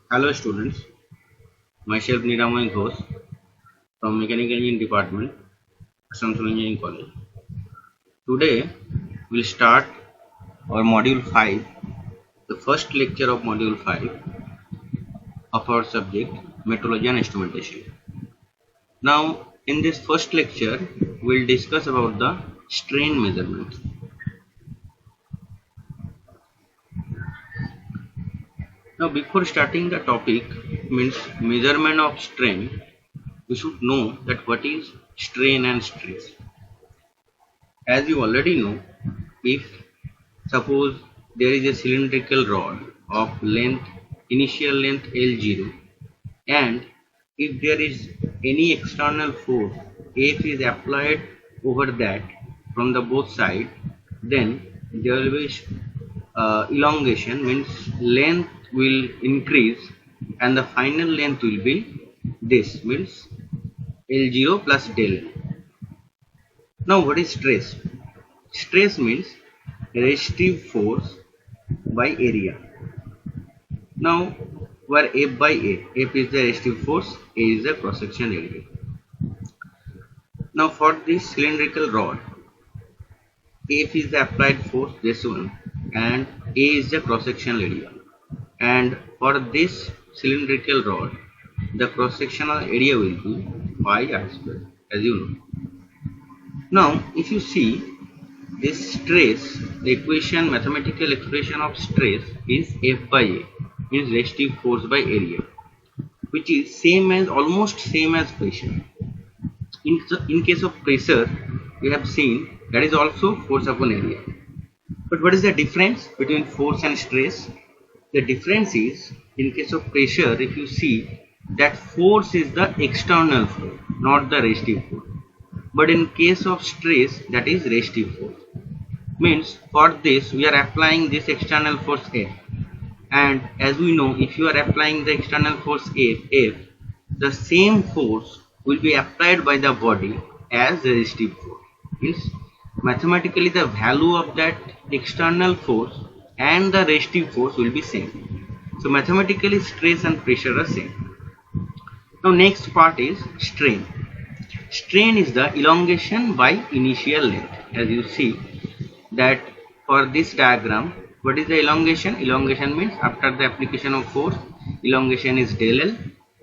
Hello students, myself Niramoy Ghosh from Mechanical Engineering Department, Asansol Engineering College. Today we'll start our module 5, the first lecture of module 5 of our subject Metrology and Instrumentation. Now in this first lecture we'll discuss about the strain measurement. Now before starting the topic means measurement of strain, we should know that what is strain and stress. As you already know, if suppose there is a cylindrical rod of length, initial length L0, and if there is any external force F is applied over that from the both sides, then there will be elongation, means length will increase and the final length will be this, means L0 plus del L. Now what is stress? Stress means resistive force by area. Now where F by A, F is the resistive force, A is the cross section area. Now for this cylindrical rod, F is the applied force, this one, and A is the cross sectional area. And for this cylindrical rod, the cross sectional area will be pi r square, as you know. Now if you see this stress, the equation, mathematical expression of stress is F by A, means resistive force by area, which is same as, almost same as pressure. In case of pressure, we have seen that is also force upon area. But what is the difference between force and stress? The difference is, in case of pressure, if you see that force is the external force, not the resistive force. But in case of stress, that is resistive force. Means for this we are applying this external force F, and as we know, if you are applying the external force F, the same force will be applied by the body as resistive force. Means mathematically the value of that external force and the resistive force will be same. So mathematically stress and pressure are same. Now next part is strain. Strain is the elongation by initial length. As you see that for this diagram, what is the elongation? Elongation means after the application of force, elongation is del L.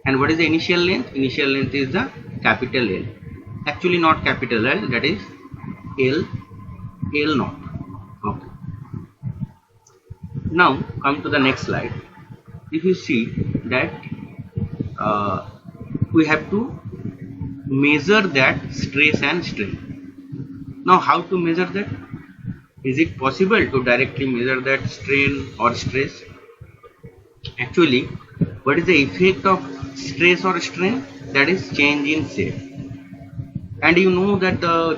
And what is the initial length? Initial length is the capital L. Actually not capital L, that is L naught. Okay. Now come to the next slide. If you see that we have to measure that stress and strain. Now how to measure that? Is it possible to directly measure that strain or stress? Actually, what is the effect of stress or strain? That is change in shape. And you know that the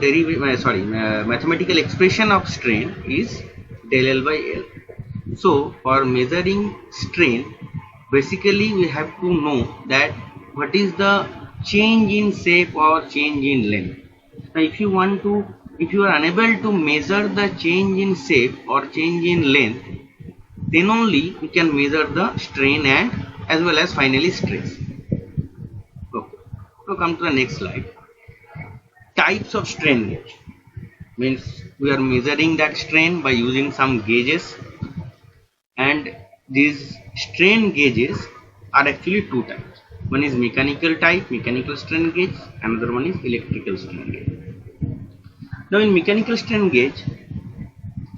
mathematical expression of strain is del L by L. So for measuring strain, basically we have to know that what is the change in shape or change in length. Now if you are unable to measure the change in shape or change in length, then only you can measure the strain and as well as finally stress. Okay. So come to the next slide. Types of strain gauge. Means we are measuring that strain by using some gauges, and these strain gauges are actually two types. One is mechanical type, mechanical strain gauge, another one is electrical strain gauge. Now in mechanical strain gauge,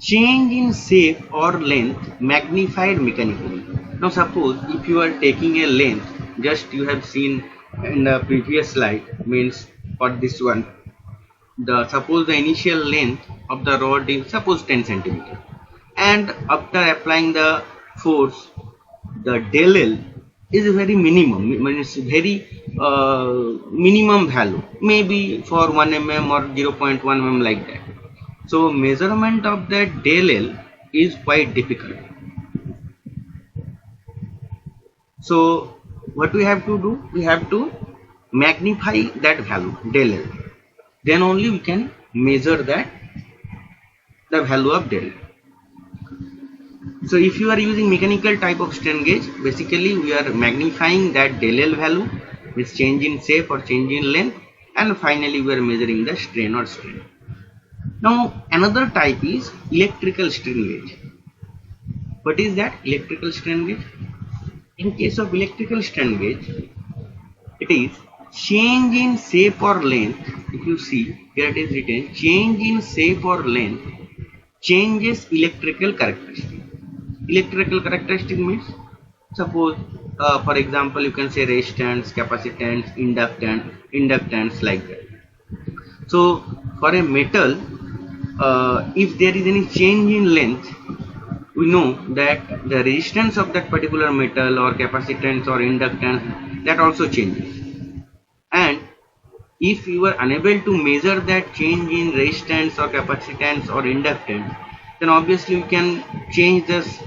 change in shape or length magnified mechanically. Now suppose if you are taking a length, just you have seen in the previous slide, means for this one, suppose the initial length of the rod is suppose 10 centimeter, and after applying the force, the del L is very minimum, means very minimum value, maybe for 1 mm or 0.1 mm like that. So measurement of that del L is quite difficult. So what we have to do? We have to magnify that value del L. Then only we can measure that the value of del. So if you are using mechanical type of strain gauge, basically we are magnifying that del L value with change in shape or change in length, and finally we are measuring the strain or strain. Now another type is electrical strain gauge. What is that electrical strain gauge? In case of electrical strain gauge, it is change in shape or length. If you see here, it is written change in shape or length changes electrical characteristic. Electrical characteristic means, suppose for example, you can say resistance, capacitance, inductance, like that. So for a metal, if there is any change in length, we know that the resistance of that particular metal or capacitance or inductance, that also changes. And if you are unable to measure that change in resistance or capacitance or inductance, then obviously you can change this,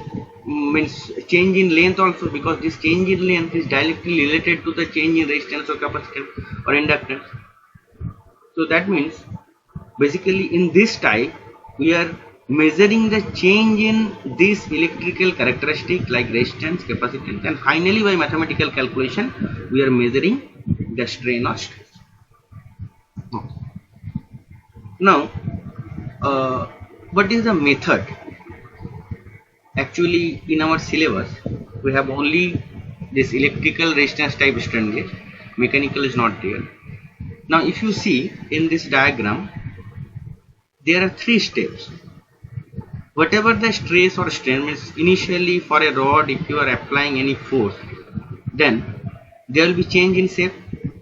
means change in length also, because this change in length is directly related to the change in resistance or capacitance or inductance. So that means basically in this type we are measuring the change in this electrical characteristic like resistance, capacitance, and finally by mathematical calculation we are measuring the strain or stress. Now what is the method? Actually in our syllabus we have only this electrical resistance type strain gauge, mechanical is not there. Now if you see in this diagram, there are three steps. Whatever the stress or strain, means initially for a rod, if you are applying any force, then there will be change in shape.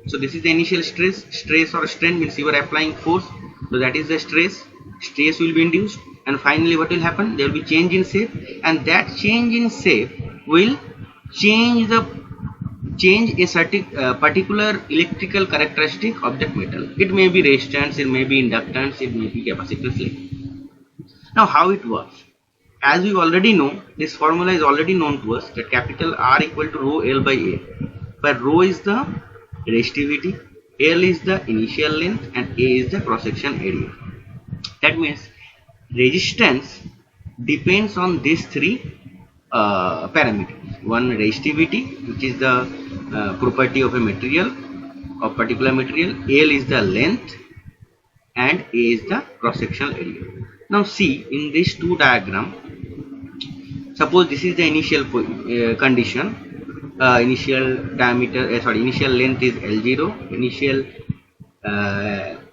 So this is the initial stress or strain, means you are applying force, so that is the stress will be induced, and finally what will happen? There will be change in shape, and that change in shape will change a certain particular electrical characteristic of that metal. It may be resistance, it may be inductance, it may be capacitance. Now how it works? As we already know, this formula is already known to us, that capital R equal to rho L by A, where rho is the resistivity, L is the initial length, and A is the cross section area. That means resistance depends on these three parameters. One, resistivity, which is the property of a material, of particular material. L is the length, and A is the cross sectional area. Now see in these two diagram, suppose this is the initial condition. Initial diameter, initial length is L0, initial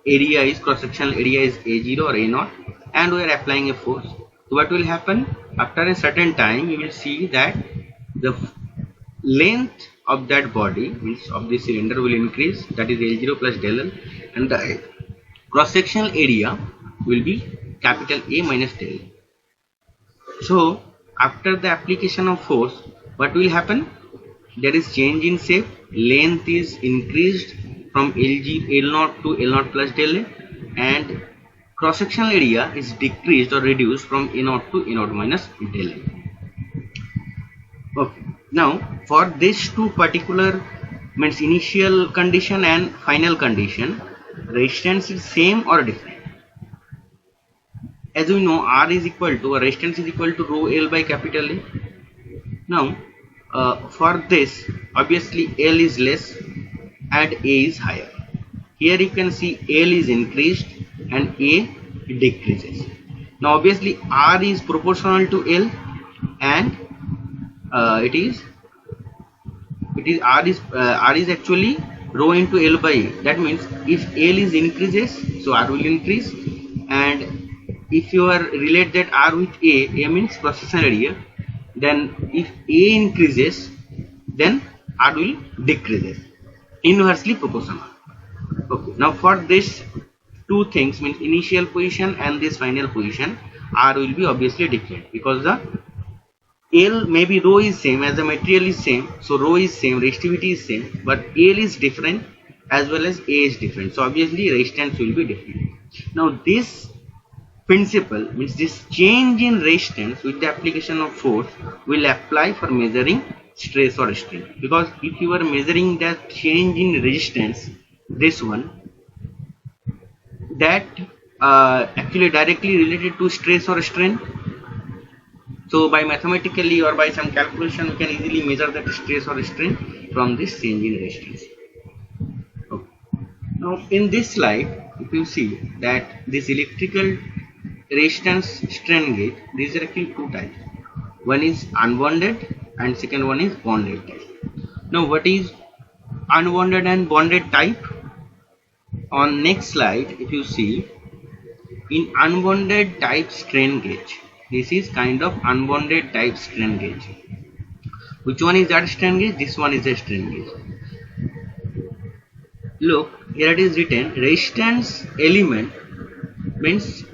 area is, cross sectional area is A0 or A0, and we are applying a force. So what will happen? After a certain time you will see that the length of that body, means of the cylinder, will increase, that is L0 plus del L, and the cross sectional area will be capital A minus del L. So after the application of force, what will happen? There is change in shape, length is increased from L0 to L0 plus del A, and cross sectional area is decreased or reduced from A0 to A0 minus del A. Okay. Now for these two particular, means initial condition and final condition, resistance is same or different. As we know, R is equal to, or resistance is equal to rho L by capital A. Now for this, obviously L is less and A is higher. Here you can see L is increased and A decreases. Now obviously R is proportional to L, and R is actually rho into L by A. That means if L is increases, so R will increase, and if you are relate that R with A means cross section area, then if A increases, then R will decreases, inversely proportional. Okay. Now for this two things, means initial position and this final position, R will be obviously different, because the L, maybe rho is same, as the material is same, so rho is same, resistivity is same, but L is different as well as A is different, so obviously resistance will be different. Now this principle, means this change in resistance with the application of force, will apply for measuring stress or strain, because if you are measuring that change in resistance, this one, that actually directly related to stress or strain. So by mathematically or by some calculation, we can easily measure that stress or strain from this change in resistance. Okay. Now in this slide, if you see that this electrical resistance strain gauge, these are actually two types. One is unbonded and second one is bonded type. Now what is unbonded and bonded type? On next slide, if you see, in unbonded type strain gauge, this is kind of unbonded type strain gauge. Which one is that strain gauge? This one is a strain gauge. Look, here it is written resistance element means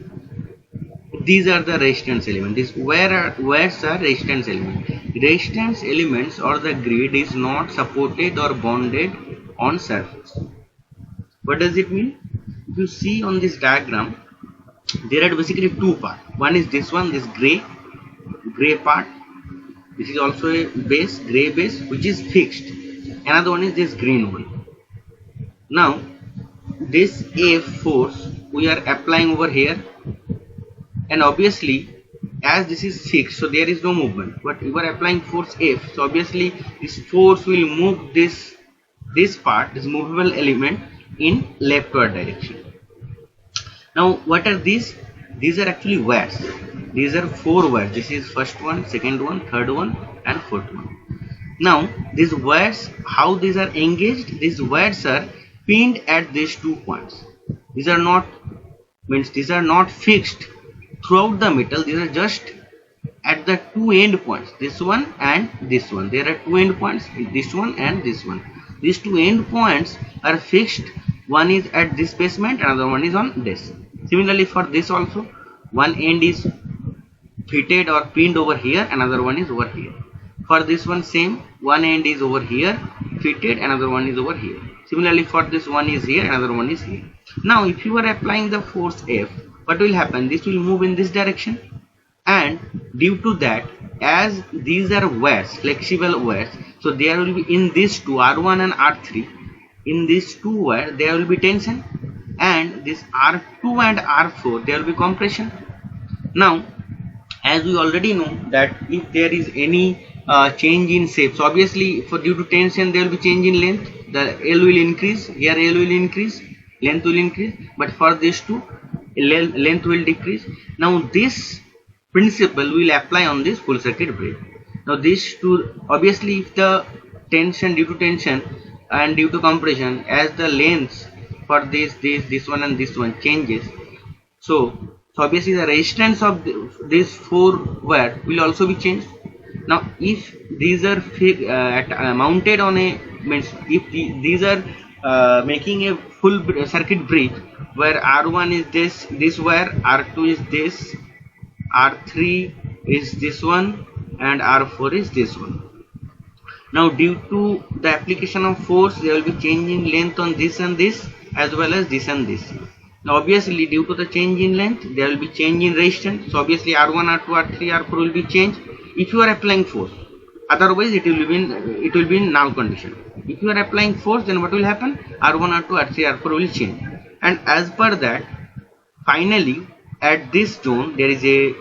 these are the resistance elements. This where's are resistance elements? Resistance elements or the grid is not supported or bonded on surface. What does it mean? If you see on this diagram, there are basically two parts. One is this one, this gray part. This is also a base, gray base, which is fixed. Another one is this green one. Now, this F force we are applying over here, and obviously, as this is fixed, so there is no movement. But we are applying force F, so obviously this force will move this part, this movable element, in leftward direction. Now what are these? These are actually wires. These are 4 wires. This is first one, second one, third one and fourth one. Now these wires, how these are engaged? These wires are pinned at these 2 points. These are not fixed throughout the metal. These are just at the 2 end points, this one and this one. There are 2 end points, this one and this one. These 2 end points are fixed. One is at this basement, another one is on this. Similarly for this also, one end is fitted or pinned over here, another one is over here. For this one same, one end is over here fitted, another one is over here. Similarly for this one is here, another one is here. Now if you are applying the force F, what will happen? This will move in this direction, and due to that, as these are wires, flexible wires, so there will be in these two, R1 and R3, in these 2 wires there will be tension, and this R2 and R4 there will be compression. Now as we already know that if there is any change in shape, so obviously for due to tension there will be change in length. The L will increase, here L will increase, length will increase, but for this two, length will decrease. Now this principle will apply on this full circuit breaker. Now these two, obviously if the tension, due to tension and due to compression, as the lengths for this one and this one changes, so obviously the resistance of these 4 wire will also be changed. Now if these are mounted on a, means if these are making a full circuit bridge where R1 is this wire, R2 is this, R3 is this one and R4 is this one. Now due to the application of force, there will be change in length on this and this, as well as this and this. Now obviously due to the change in length, there will be change in resistance. So obviously R1, R2, R3, R4 will be changed if you are applying force. Otherwise it will be in null condition. If you are applying force, then what will happen? R1, R2, R3, R4 will change. And as per that, finally at this zone there is a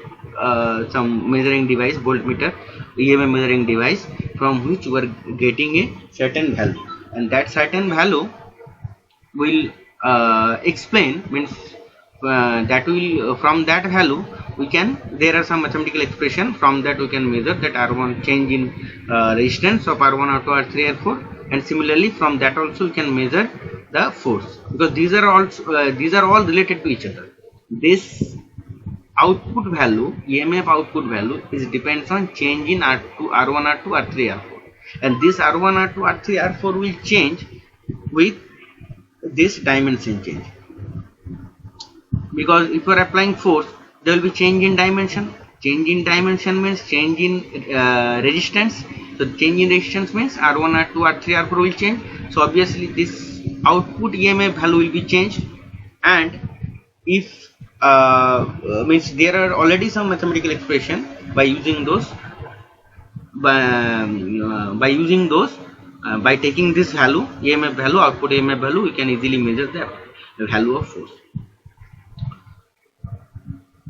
some measuring device, voltmeter, EMF measuring device, from which we are getting a certain value, and that certain value will explain, means that will from that value we can, there are some mathematical expression, from that we can measure that R1 change in resistance of R1, R2, R3, R4, and similarly from that also we can measure the force, because these are all related to each other. This output value, EMF output value, is depends on change in R1, R2, R3, R4, and this R1, R2, R3, R4 will change with this dimension change, because if you are applying force, there will be change in dimension. Change in dimension means change in resistance. So change in resistance means R1, R2, R3, R4 will change. So obviously this output EMF value will be changed, and if means there are already some mathematical expression by using those, by taking this value, EMF value, output EMF value, we can easily measure the value of force.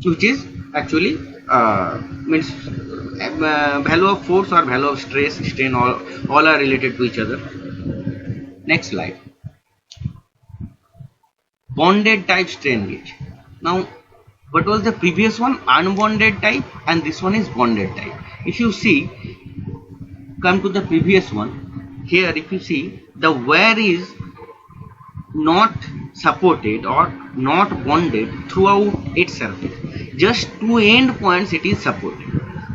which is actually means value of force or value of stress, strain, all are related to each other. Next slide. Bonded type strain gauge. Now, what was the previous one? Unbonded type, and this one is bonded type. If you see, come to the previous one. Here, if you see, the wire is not supported or not bonded throughout its surface. Just two end points it is supported.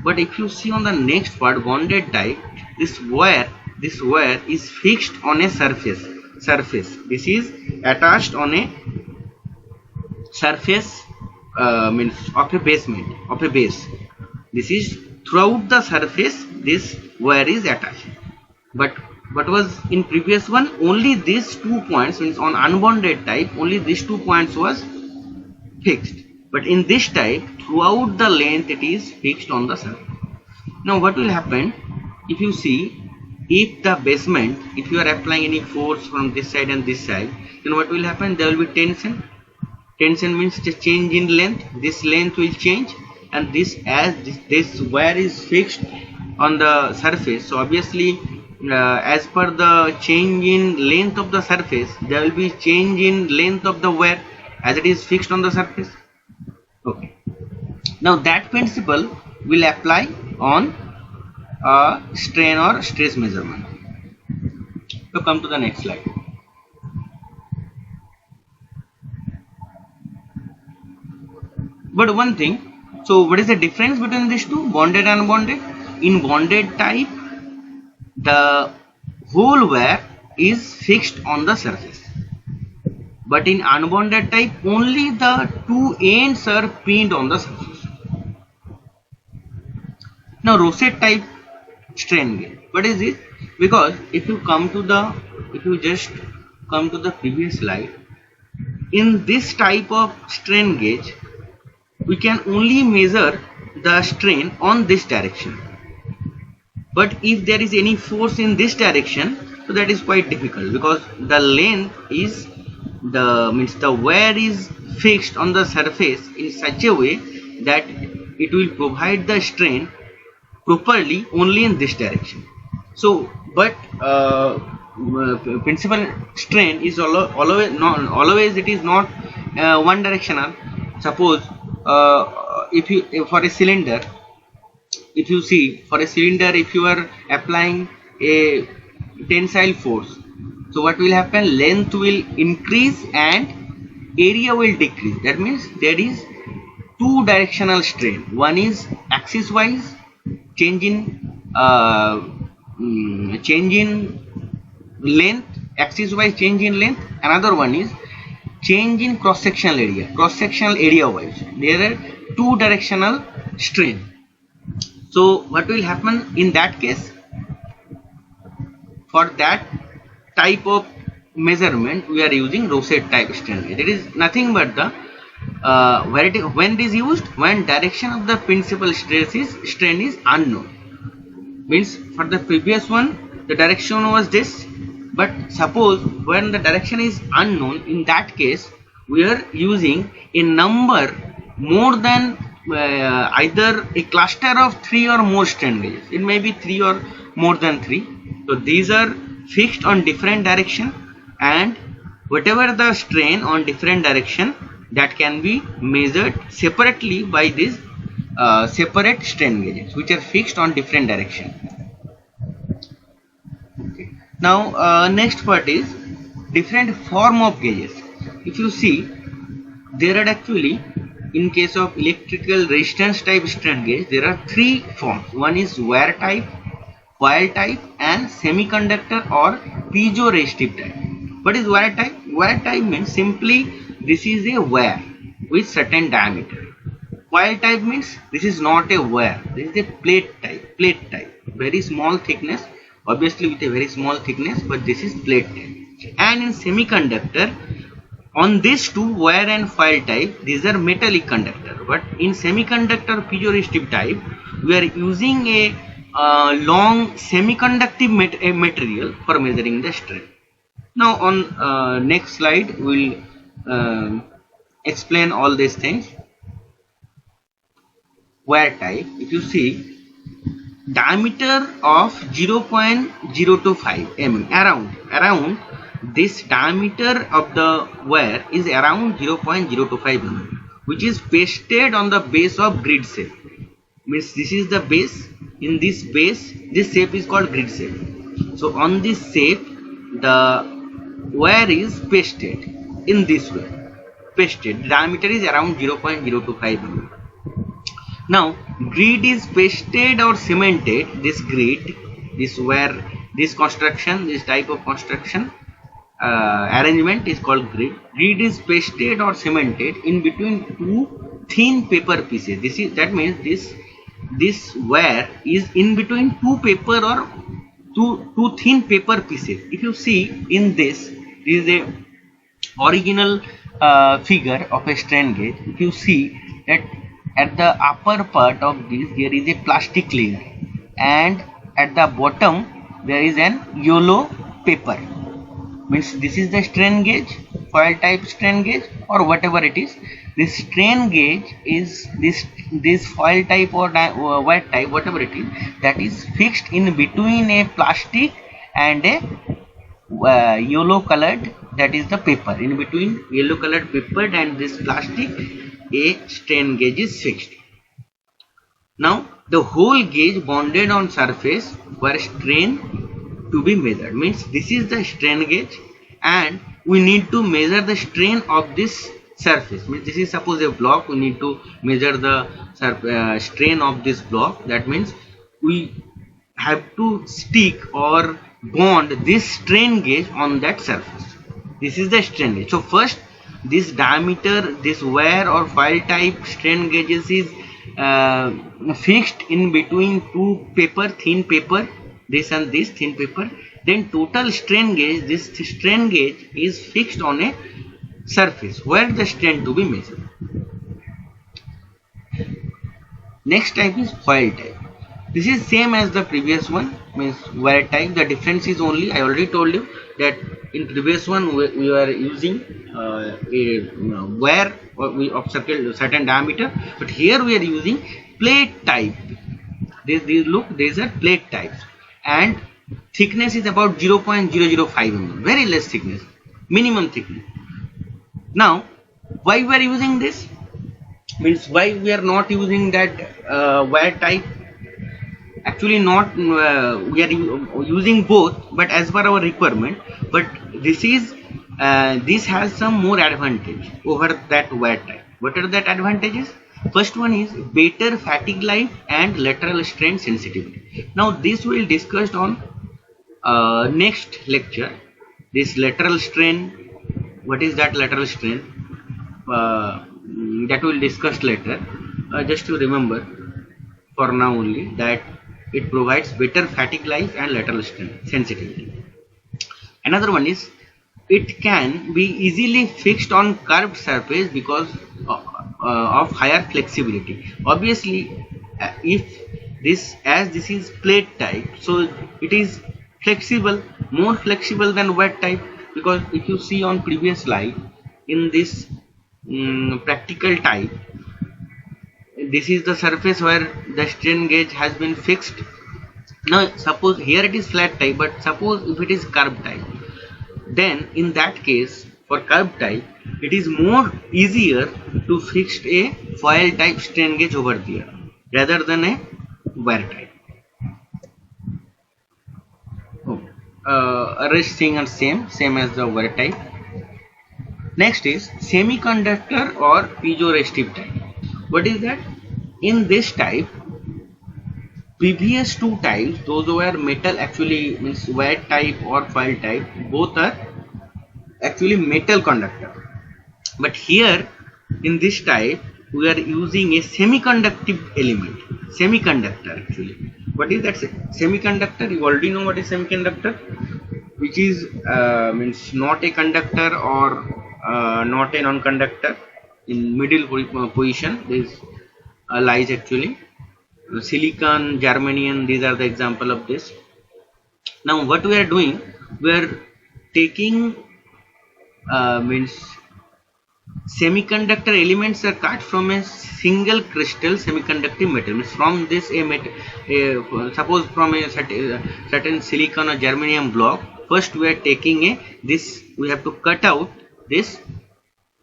But if you see on the next part, bonded type, this wire is fixed on a surface. This is attached on a surface, means of a base. This is throughout the surface. This wire is attached. But what was in previous one? Only these 2 points, means on unbonded type, only these 2 points was fixed. But in this type, throughout the length it is fixed on the surface. Now what will happen if you see, if the basement, if you are applying any force from this side and this side, then what will happen? There will be tension. Tension means the change in length. This length will change, and this wire is fixed on the surface. So obviously, as per the change in length of the surface, there will be change in length of the wire as it is fixed on the surface. Okay. Now that principle will apply on strain or stress measurement. So come to the next slide. But one thing, so what is the difference between these two, bonded and unbonded? In bonded type, the whole wire is fixed on the surface. But in unbonded type, only the two ends are pinned on the surface. Now Rosette type strain gauge. What is it? Because if you just come to the previous slide, in this type of strain gauge, we can only measure the strain on this direction. But if there is any force in this direction, so that is quite difficult, because the length is the wire is fixed on the surface in such a way that it will provide the strain properly only in this direction. So, but principal strain is always it is not one directional. Suppose if for a cylinder, if you see, for a cylinder, if you are applying a tensile force, so what will happen? Length will increase and area will decrease. That means there is two directional strain. One is axis wise, change in length, axis wise change in length. Another one is change in cross sectional area wise. There are two directional strain. So what will happen in that case? For that type of measurement, we are using Rosette type strain gauge. It is nothing but the when it is used, when direction of the principal strain is unknown. Means for the previous one, the direction was this, but suppose when the direction is unknown, in that case we are using a number more than either a cluster of 3 or more strain gauges. It may be 3 or more than 3. So these are fixed on different direction, and whatever the strain on different direction, that can be measured separately by these separate strain gauges which are fixed on different direction. Okay. Now next part is different form of gauges. If you see, there are actually, in case of electrical resistance type strain gauge, there are 3 forms. One is wire type, coil type, and semiconductor or piezoresistive type. What is wire type? Wire type means simply this is a wire with certain diameter. Coil type means this is not a wire, this is a plate type, very small thickness, obviously with a very small thickness, but this is plate type. And in semiconductor, on these two, wire and foil type, these are metallic conductor. But in semiconductor piezoresistive type, we are using a long semiconductive material for measuring the strain. Now on next slide, we will explain all these things. wire type, if you see, diameter of 0.025 mm, around this diameter of the wire is around 0.025 mm, which is pasted on the base of grid shape. Means this is the base. In this base, this shape is called grid shape. So on this shape, the wire is pasted in this way. Pasted. Diameter is around 0.025 mm. Now, grid is pasted or cemented. This grid, this wire, this construction, this type of construction arrangement is called grid. Grid is pasted or cemented in between two thin paper pieces. That means this wire is in between two paper or two thin paper pieces. If you see in this is a original figure of a strain gauge. If you see that at the upper part of this there is a plastic layer, and at the bottom there is an yellow paper. Means this is the strain gauge, foil type strain gauge, or whatever it is. This strain gauge is this foil type or wire type, whatever it is, that is fixed in between a plastic and a yellow colored, that is the paper. In between yellow colored paper and this plastic, a strain gauge is fixed. Now the whole gauge bonded on surface where strain to be measured. Means this is the strain gauge and we need to measure the strain of this surface. Means this is suppose a block, we need to measure the strain of this block. That means we have to stick or bond this strain gauge on that surface. This is the strain gauge. So first, this diameter, this wire or foil type strain gauges is fixed in between two paper, thin paper, this and this thin paper. Then total strain gauge, this strain gauge is fixed on a surface where the strain to be measured. Next type is foil type. This is same as the previous one, means wire type. The difference is only, I already told you that in previous one we are using a wire of certain diameter, but here we are using plate type. These look, these are plate types, and thickness is about 0.005 mm, very less thickness, minimum thickness. Now why we are using this, means why we are not using that wire type? Actually not, we are using both, but as per our requirement. But this is this has some more advantage over that wire type. What are that advantages? First one is better fatigue life and lateral strain sensitivity. Now this will discussed on next lecture. This lateral strain, what is that lateral strain? That will discuss later. Just to remember for now only that it provides better fatigue life and lateral strain sensitivity. Another one is it can be easily fixed on curved surface because of higher flexibility. Obviously, if this, as this is plate type, so it is flexible, more flexible than wet type, because if you see on previous slide, in this practical type, this is the surface where the strain gauge has been fixed. Now suppose here it is flat type, but suppose if it is curved type, then in that case for curved type it is more easier to fix a foil type strain gauge over there rather than a wire type. Rest thing are same as the wire type. Next is semiconductor or piezoresistive type. What is that? In this type, previous two types, those were metal, actually means wire type or foil type, both are actually metal conductor. But here in this type we are using a semiconductive element, semiconductor actually. What is that semiconductor? You already know what is semiconductor, which is means not a conductor or not a non-conductor, in middle position. This lies actually silicon, germanium, these are the example of this. Now what we are doing, we are taking means semiconductor elements are cut from a single crystal semiconducting metal. From this suppose from a certain silicon or germanium block, first we are taking we have to cut out this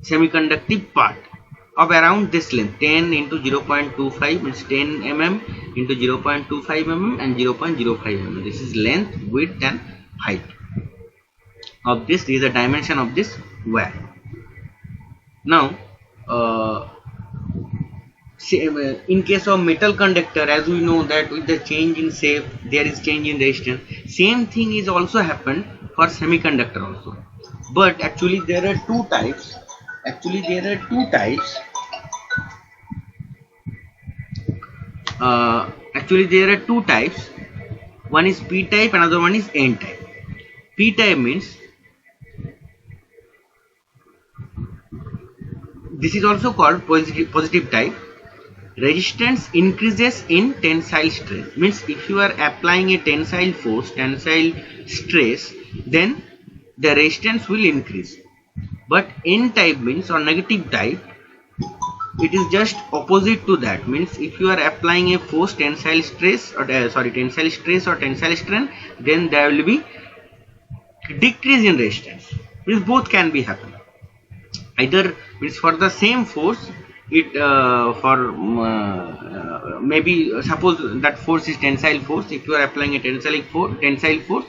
semiconductive part of around this length, 10 into 0.25 means 10 mm into 0.25 mm and 0.05 mm. This is length, width and height of this. This is the dimension of this wire. Now in case of metal conductor, as we know that with the change in shape there is change in resistance. Same thing is also happened for semiconductor also, but actually there are two types. Actually there are two types. One is p type, another one is n type. P type means, this is also called positive type. Resistance increases in tensile stress, means if you are applying a tensile force, tensile stress, then the resistance will increase. But n type means, or negative type, it is just opposite to that. Means if you are applying a force, tensile stress or tensile strain, then there will be decrease in resistance. Means both can be happen. Either means for the same force, it maybe suppose that force is tensile force. If you are applying a tensile force,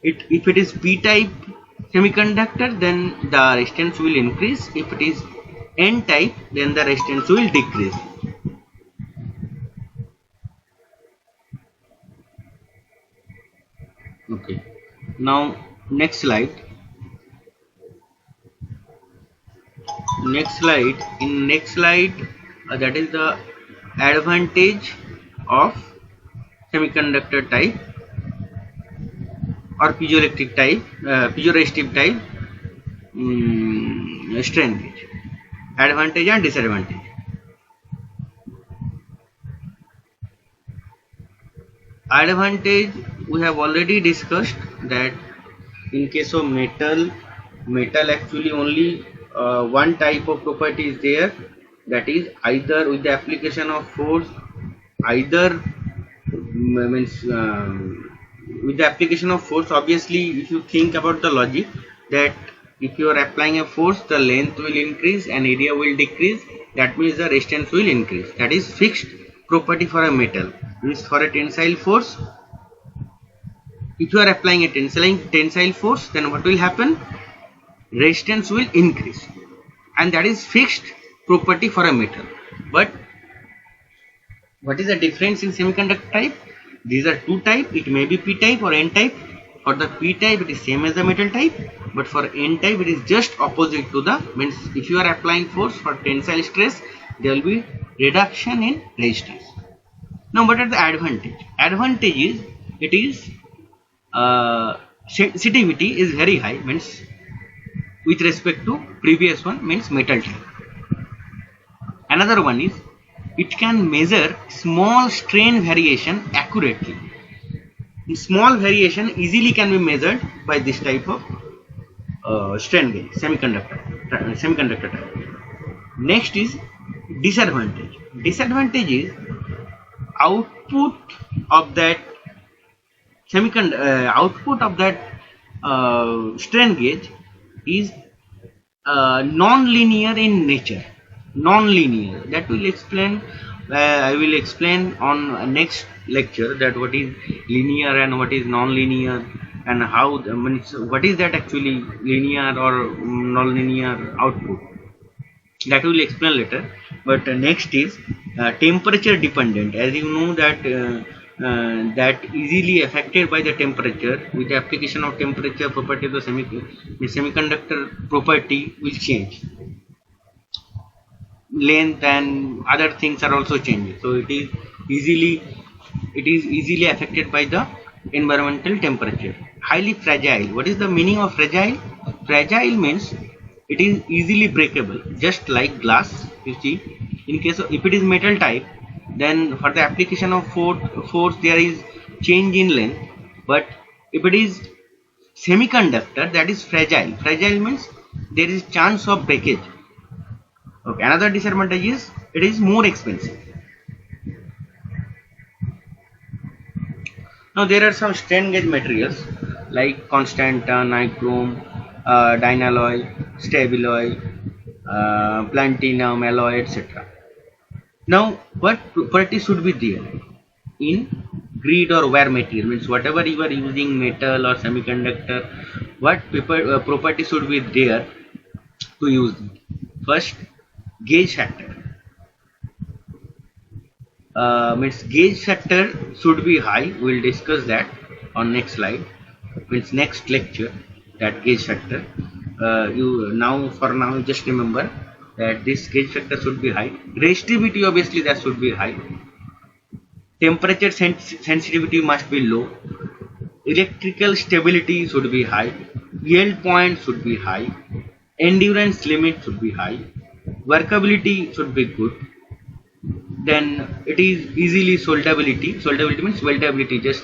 if it is p type semiconductor, then the resistance will increase. If it is n type, then the resistance will decrease. Okay, now next slide. In next slide, that is the advantage of semiconductor type or piezoelectric type, piezoresistive type strain gauge. Advantage and disadvantage. Advantage, we have already discussed that in case of metal actually only one type of property is there, that is either with the application of force, either means with the application of force. Obviously, if you think about the logic, that if you are applying a force, the length will increase and area will decrease. That means the resistance will increase. That is fixed property for a metal. Means for a tensile force, if you are applying a tensile force, then what will happen? Resistance will increase, and that is fixed property for a metal. But what is the difference in semiconductor type? These are two types. It may be p type or n type. For the p type, it is same as the metal type, but for n type, it is just opposite to the, means if you are applying force for tensile stress, there will be reduction in resistance. Now what are the advantage? Advantage is, it is sensitivity is very high, means with respect to previous one, means metal type. Another one is, it can measure small strain variation accurately. Small variation easily can be measured by this type of strain gauge, semiconductor type. Next is disadvantage. Disadvantage is, output of that strain gauge is non-linear in nature. Non-linear, that will explain. I will explain on next lecture that what is linear and what is non-linear, and how what is that actually linear or non-linear output. That will explain later. But next is temperature dependent. As you know that that easily affected by the temperature. With the application of temperature property, the semiconductor property will change. Length and other things are also changing. So it is easily affected by the environmental temperature. Highly fragile. What is the meaning of fragile? Fragile means it is easily breakable, just like glass. You see, in case of, if it is metal type, then for the application of force there is change in length. But if it is semiconductor, that is fragile. Fragile means there is chance of breakage. Okay, another disadvantage is it is more expensive. Now there are some strain gauge materials like Constanta, nichrome, dynalloy, stabiloy, platinum, alloy, etc. Now what property should be there in grid or wear material, means whatever you are using, metal or semiconductor, what property should be there to use them? First, gauge factor. Means gauge factor should be high. We'll discuss that on next slide, means next lecture, that gauge factor. You now, for now, just remember that this gauge factor should be high. Resistivity, obviously, that should be high. Temperature sensitivity must be low. Electrical stability should be high. Yield point should be high. Endurance limit should be high. Workability should be good. Then it is easily solderability. Solderability means weldability. Just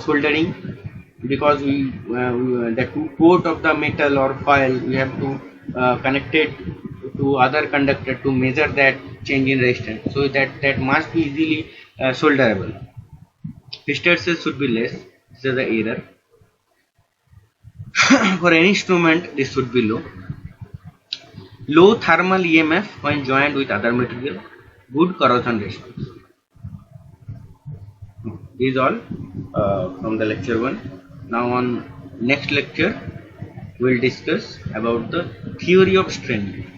soldering, because the two port of the metal or foil, we have to connect it to other conductor to measure that change in resistance. So that must be easily solderable. Hysteresis should be less. This is the error. For any instrument, this should be low. Low thermal EMF when joined with other material. Good corrosion resistance. These all from the lecture 1. Now on next lecture, we will discuss about the theory of strain.